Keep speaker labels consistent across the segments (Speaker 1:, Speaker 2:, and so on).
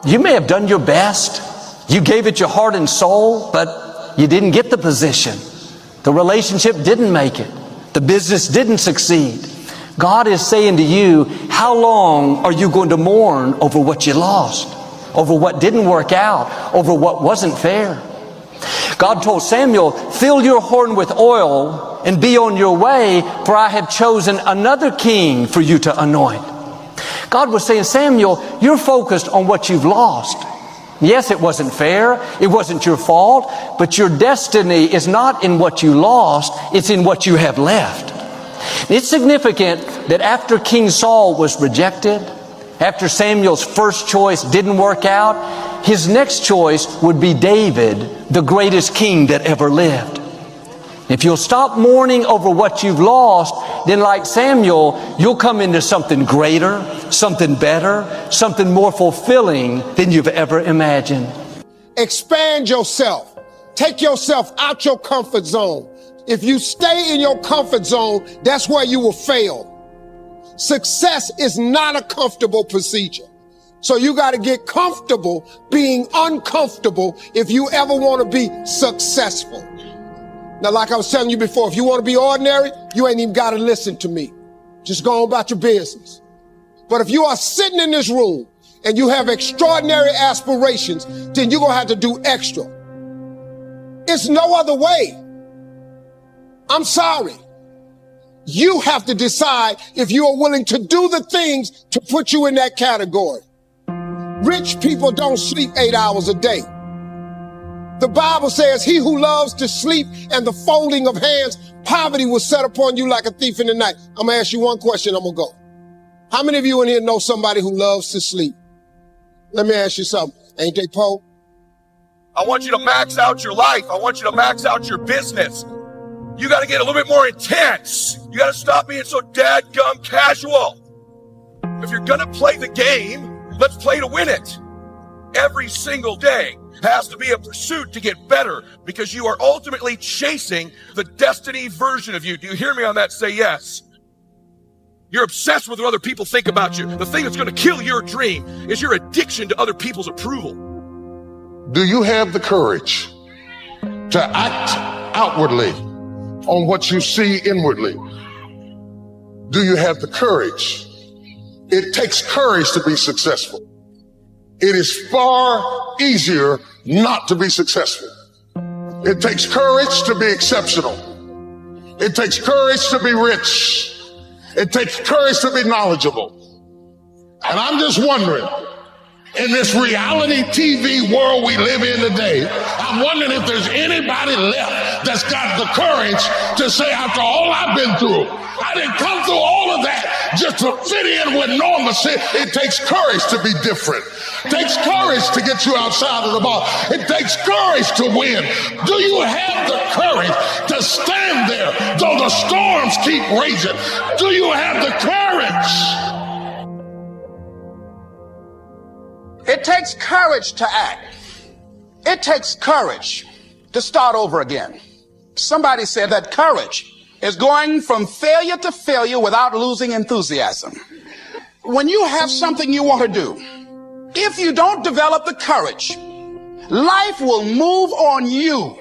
Speaker 1: You may have done your best. You gave it your heart and soul, but you didn't get the position. The relationship didn't make it. The business didn't succeed. God is saying to you, how long are you going to mourn over what you lost, over what didn't work out, over what wasn't fair? God told Samuel, fill your horn with oil and be on your way, for I have chosen another king for you to anoint. God was saying, Samuel, you're focused on what you've lost. Yes, it wasn't fair. It wasn't your fault. But your destiny is not in what you lost. It's in what you have left. It's significant that after King Saul was rejected, after Samuel's first choice didn't work out, his next choice would be David, the greatest king that ever lived. If you'll stop mourning over what you've lost, then like Samuel, you'll come into something greater, something better, something more fulfilling than you've ever imagined.
Speaker 2: Expand yourself. Take yourself out your comfort zone. If you stay in your comfort zone, that's where you will fail. Success is not a comfortable procedure. So you got to get comfortable being uncomfortable if you ever want to be successful. Now, like I was telling you before, if you want to be ordinary, you ain't even got to listen to me. Just go on about your business. But if you are sitting in this room and you have extraordinary aspirations, then you're going to have to do extra. It's no other way. I'm sorry. You have to decide if you are willing to do the things to put you in that category. Rich people don't sleep 8 hours a day. The Bible says, he who loves to sleep and the folding of hands, poverty will set upon you like a thief in the night. I'm going to ask you one question, I'm going to go. How many of you in here know somebody who loves to sleep? Let me ask you something. Ain't they poor?
Speaker 3: I want you to max out your life. I want you to max out your business. You got to get a little bit more intense. You got to stop being so dadgum casual. If you're going to play the game, let's play to win it. Every single day has to be a pursuit to get better, because you are ultimately chasing the destiny version of you. Do you hear me on that? Say yes. You're obsessed with what other people think about you. The thing that's going to kill your dream is your addiction to other people's approval.
Speaker 4: Do you have the courage to act outwardly on what you see inwardly? Do you have the courage? It takes courage to be successful. It is far easier not to be successful. It takes courage to be exceptional. It takes courage to be rich. It takes courage to be knowledgeable. And I'm just wondering, in this reality TV world we live in today, I'm wondering if there's anybody left that's got the courage to say, after all I've been through, I didn't come through all of that just to fit in with normalcy. It takes courage to be different. It takes courage to get you outside of the box. It takes courage to win. Do you have the courage to stand there though the storms keep raging? Do you have the courage?
Speaker 5: It takes courage to act. It takes courage to start over again. Somebody said that courage is going from failure to failure without losing enthusiasm. When you have something you want to do, if you don't develop the courage, life will move on you.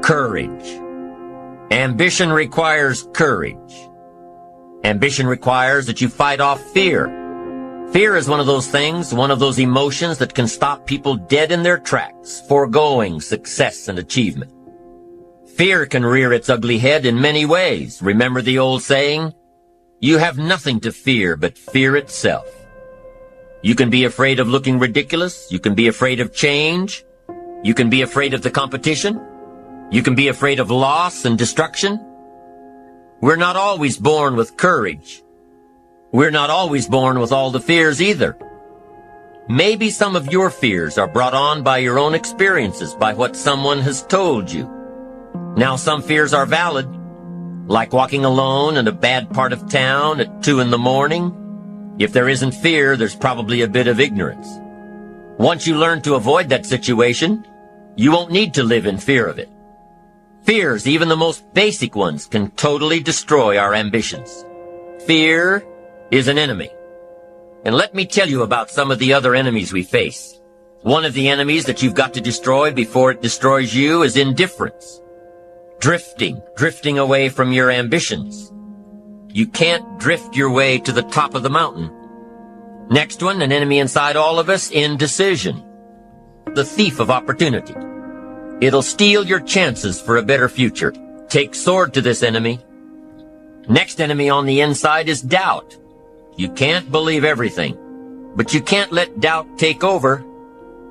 Speaker 6: Courage. Ambition requires courage. Ambition requires that you fight off fear. Fear is one of those things, one of those emotions that can stop people dead in their tracks, foregoing success and achievement. Fear can rear its ugly head in many ways. Remember the old saying? You have nothing to fear but fear itself. You can be afraid of looking ridiculous. You can be afraid of change. You can be afraid of the competition. You can be afraid of loss and destruction. We're not always born with courage. We're not always born with all the fears either. Maybe some of your fears are brought on by your own experiences, by what someone has told you. Now, some fears are valid, like walking alone in a bad part of town at 2 a.m. If there isn't fear, there's probably a bit of ignorance. Once you learn to avoid that situation, you won't need to live in fear of it. Fears, even the most basic ones, can totally destroy our ambitions. Fear is an enemy. And let me tell you about some of the other enemies we face. One of the enemies that you've got to destroy before it destroys you is indifference. Drifting away from your ambitions. You can't drift your way to the top of the mountain. Next one, an enemy inside all of us, indecision. The thief of opportunity. It'll steal your chances for a better future. Take sword to this enemy. Next enemy on the inside is doubt. You can't believe everything, but you can't let doubt take over.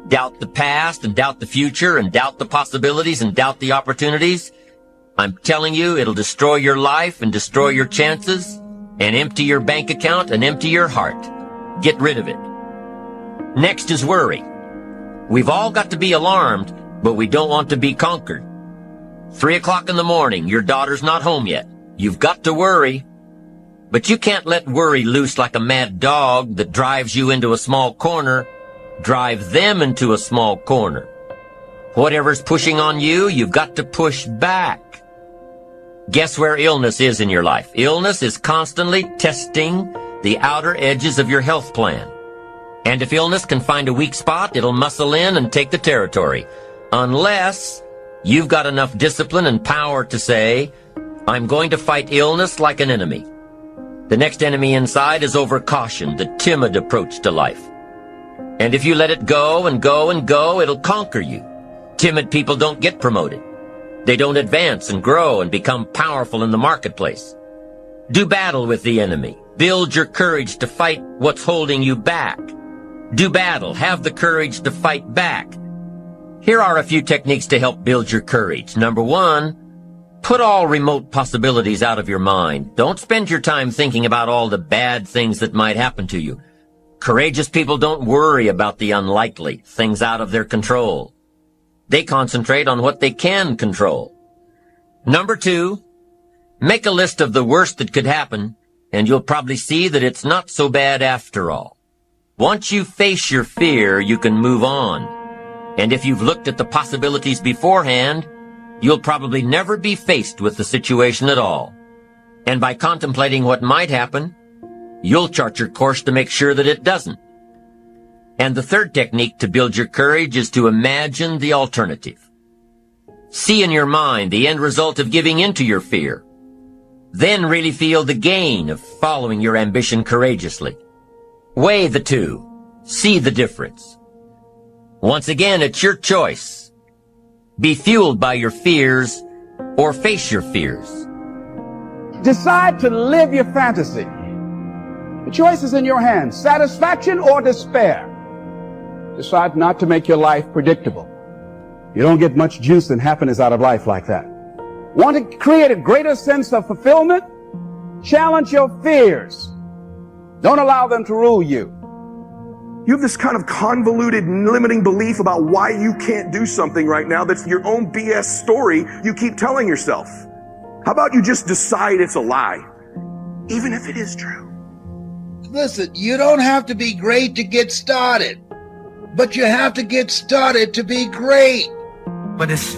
Speaker 6: Doubt the past and doubt the future and doubt the possibilities and doubt the opportunities. I'm telling you, it'll destroy your life and destroy your chances and empty your bank account and empty your heart. Get rid of it. Next is worry. We've all got to be alarmed, but we don't want to be conquered. 3 o'clock in the morning, your daughter's not home yet. You've got to worry. But you can't let worry loose like a mad dog that drives you into a small corner. Drive them into a small corner. Whatever's pushing on you, you've got to push back. Guess where illness is in your life? Illness is constantly testing the outer edges of your health plan. And if illness can find a weak spot, it'll muscle in and take the territory. Unless you've got enough discipline and power to say, I'm going to fight illness like an enemy. The next enemy inside is overcaution, the timid approach to life. And if you let it go and go and go, it'll conquer you. Timid people don't get promoted. They don't advance and grow and become powerful in the marketplace. Do battle with the enemy. Build your courage to fight what's holding you back. Do battle. Have the courage to fight back. Here are a few techniques to help build your courage. Number 1, put all remote possibilities out of your mind. Don't spend your time thinking about all the bad things that might happen to you. Courageous people don't worry about the unlikely, things out of their control. They concentrate on what they can control. Number 2, make a list of the worst that could happen, and you'll probably see that it's not so bad after all. Once you face your fear, you can move on. And if you've looked at the possibilities beforehand, you'll probably never be faced with the situation at all. And by contemplating what might happen, you'll chart your course to make sure that it doesn't. And the third technique to build your courage is to imagine the alternative. See in your mind the end result of giving into your fear. Then really feel the gain of following your ambition courageously. Weigh the two. See the difference. Once again, it's your choice. Be fueled by your fears or face your fears.
Speaker 7: Decide to live your fantasy. The choice is in your hands, satisfaction or despair. Decide not to make your life predictable. You don't get much juice and happiness out of life like that. Want to create a greater sense of fulfillment? Challenge your fears. Don't allow them to rule you.
Speaker 8: You have this kind of convoluted, limiting belief about why you can't do something right now that's your own BS story you keep telling yourself. How about you just decide it's a lie, even if it is true?
Speaker 9: Listen, you don't have to be great to get started, but you have to get started to be great.
Speaker 10: But it's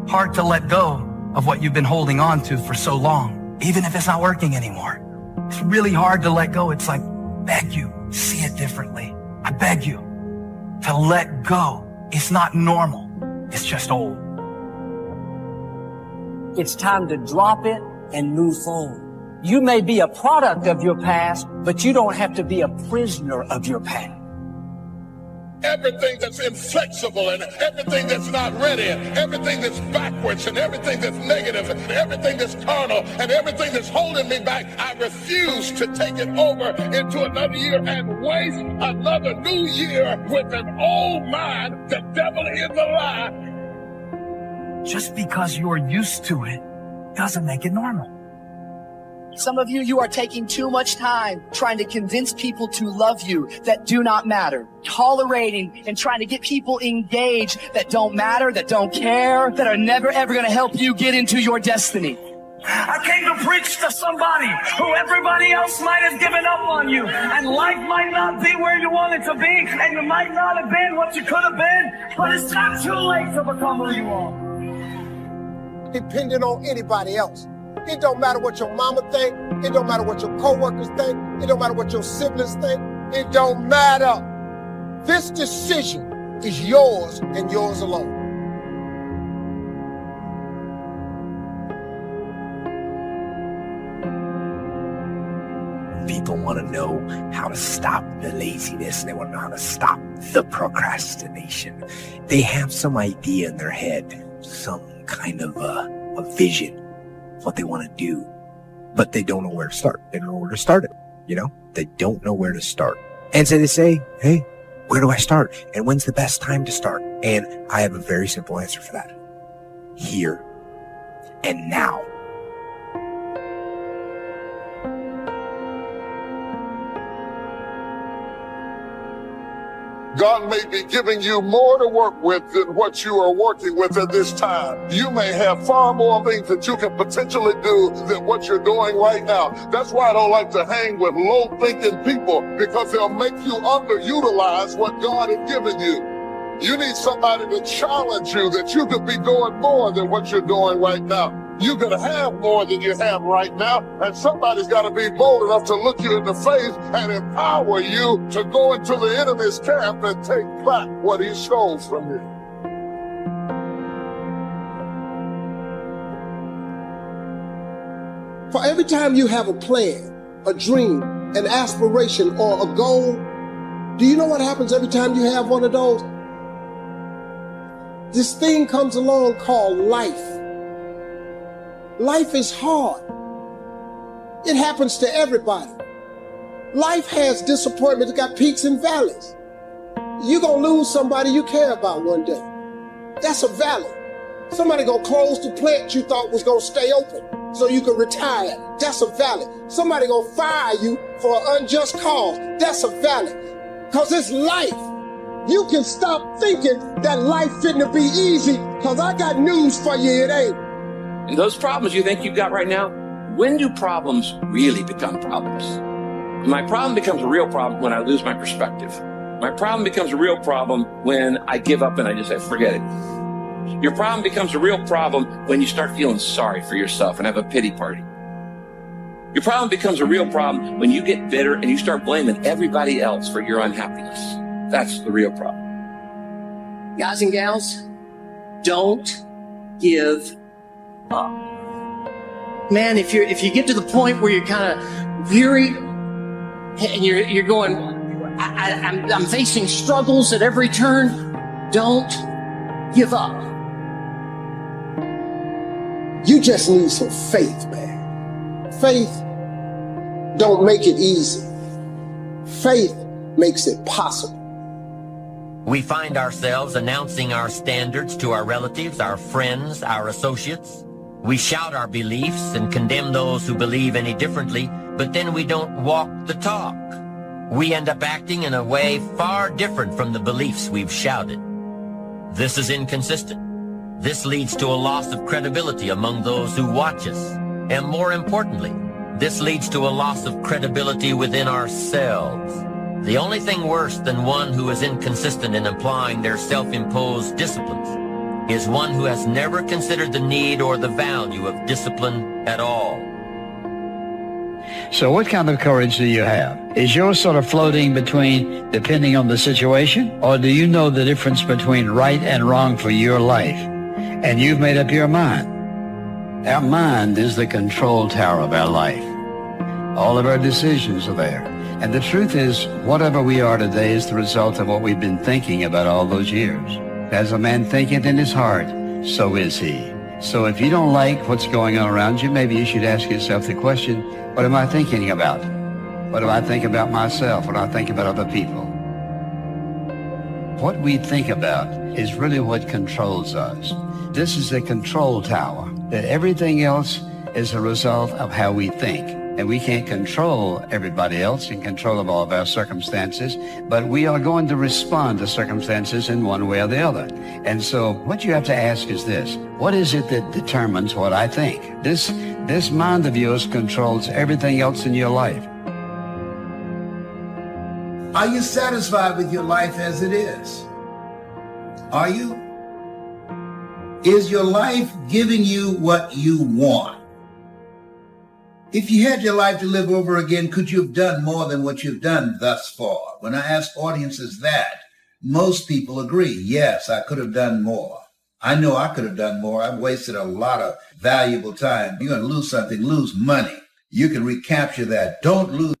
Speaker 10: hard to let go of what you've been holding on to for so long, even if it's not working anymore. It's really hard to let go. It's like, beg you, see it differently. I beg you to let go. It's not normal. It's just old.
Speaker 11: It's time to drop it and move forward. You may be a product of your past, but you don't have to be a prisoner of your past.
Speaker 3: Everything that's inflexible and everything that's not ready, everything that's backwards and everything that's negative and everything that's carnal and everything that's holding me back, I refuse to take it over into another year and waste another new year with an old mind. The devil is a lie.
Speaker 10: Just because you're used to it doesn't make it normal.
Speaker 12: Some of you are taking too much time trying to convince people to love you that do not matter. Tolerating and trying to get people engaged that don't matter, that don't care, that are never ever going to help you get into your destiny.
Speaker 10: I came to preach to somebody who everybody else might have given up on you. And life might not be where you want it to be. And you might not have been what you could have been. But it's not too late to become who you are.
Speaker 2: Depending on anybody else. It don't matter what your mama think. It don't matter what your coworkers think. It don't matter what your siblings think. It don't matter. This decision is yours and yours alone.
Speaker 13: People want to know how to stop the laziness. They want to know how to stop the procrastination. They have some idea in their head, some kind of a vision of what they want to do, but they don't know where to start. They don't know where to start it. They don't know where to start. And so they say, hey, where do I start? And when's the best time to start? And I have a very simple answer for that. Here and now.
Speaker 4: God may be giving you more to work with than what you are working with at this time. You may have far more things that you can potentially do than what you're doing right now. That's why I don't like to hang with low-thinking people, because they'll make you underutilize what God has given you. You need somebody to challenge you that you could be doing more than what you're doing right now. You could have more than you have right now, and somebody's got to be bold enough to look you in the face and empower you to go into the enemy's camp and take back what he stole from you.
Speaker 2: For every time you have a plan, a dream, an aspiration, or a goal, do you know what happens every time you have one of those? This thing comes along called life. Life is hard. It happens to everybody. Life has disappointments. It's got peaks and valleys. You're going to lose somebody you care about one day. That's a valley. Somebody going to close the plant you thought was going to stay open so you could retire. That's a valley. Somebody going to fire you for an unjust cause. That's a valley. Because it's life. You can stop thinking that life fitting to be easy, because I got news for you, it ain't.
Speaker 14: And those problems you think you've got right now, when do problems really become problems? My problem becomes a real problem when I lose my perspective. My problem becomes a real problem when I give up and I just say, forget it. Your problem becomes a real problem when you start feeling sorry for yourself and have a pity party. Your problem becomes a real problem when you get bitter and you start blaming everybody else for your unhappiness. That's the real problem.
Speaker 11: Guys and gals, don't give up. Man, if you get to the point where you're kind of weary and you're going, I'm facing struggles at every turn, don't give up.
Speaker 2: You just need some faith, man. Faith don't make it easy. Faith makes it possible.
Speaker 6: We find ourselves announcing our standards to our relatives, our friends, our associates. We shout our beliefs and condemn those who believe any differently, but then we don't walk the talk. We end up acting in a way far different from the beliefs we've shouted. This is inconsistent. This leads to a loss of credibility among those who watch us. And more importantly, this leads to a loss of credibility within ourselves. The only thing worse than one who is inconsistent in applying their self-imposed disciplines is one who has never considered the need or the value of discipline at all.
Speaker 15: So what kind of courage do you have? Is yours sort of floating between depending on the situation? Or do you know the difference between right and wrong for your life? And you've made up your mind. Our mind is the control tower of our life. All of our decisions are there. And the truth is, whatever we are today is the result of what we've been thinking about all those years. As a man thinketh in his heart, so is he. So if you don't like what's going on around you, maybe you should ask yourself the question, what am I thinking about? What do I think about myself? What do I think about other people? What we think about is really what controls us. This is the control tower. That everything else is a result of how we think. And we can't control everybody else and control of all of our circumstances, but we are going to respond to circumstances in one way or the other. And so what you have to ask is this: what is it that determines what I think? This mind of yours controls everything else in your life.
Speaker 9: Are you satisfied with your life as it is? Are you? Is your life giving you what you want? If you had your life to live over again, could you have done more than what you've done thus far? When I ask audiences that, most people agree, yes, I could have done more. I know I could have done more. I've wasted a lot of valuable time. You're going to lose something, lose money. You can recapture that. Don't lose.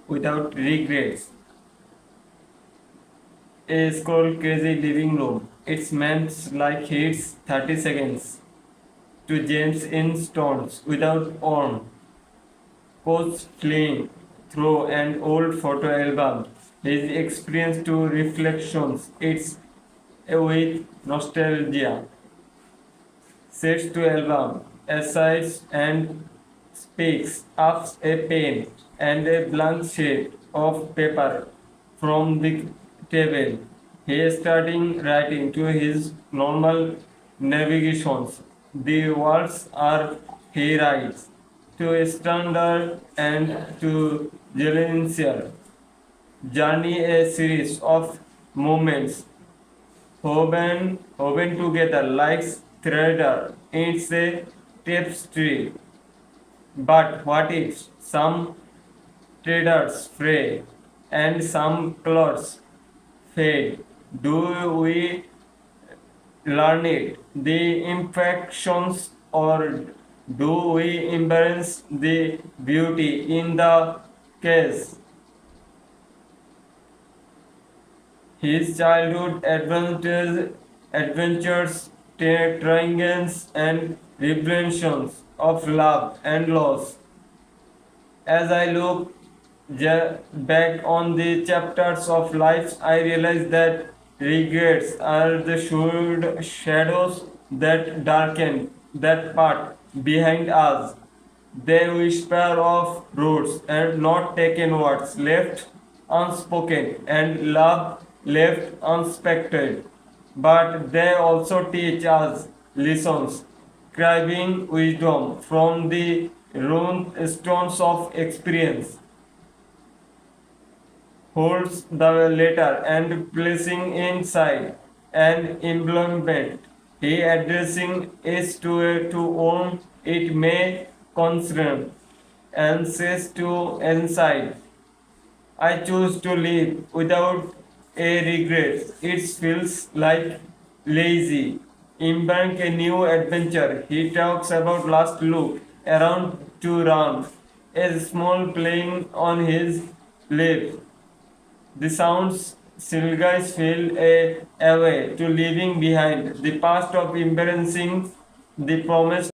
Speaker 16: Without regrets. A scroll crazy living room. It's meant like hits 30 seconds. To James in Stones without arm. Coach fleeing through an old photo album. His experience to reflections. It's with nostalgia. Sets to album. Asides and speaks up a pen and a blank sheet of paper from the table. He is starting writing to his normal navigations. The words are he writes to standard and to Gelensier. Journey a series of moments woven together like thread. It's a tapestry. But what if some threads fray and some colors fade? Do we learn it, the imperfections, or do we embrace the beauty in the case? His childhood adventures, triangles, and revelations of love and loss. As I look back on the chapters of life, I realize that regrets are the shadows that darken that part behind us. They whisper of roots and not taken words left unspoken and love left unspected. But they also teach us lessons, carving wisdom from the ruined stones of experience. Holds the letter and placing inside an embodiment. He addressing it to whom it may concern and says to inside, I choose to live without a regret. It feels like lazy. Embark a new adventure. He talks about last look around to run, a small playing on his lips. The sounds Silguys feel a way to leaving behind the past of embracing the promise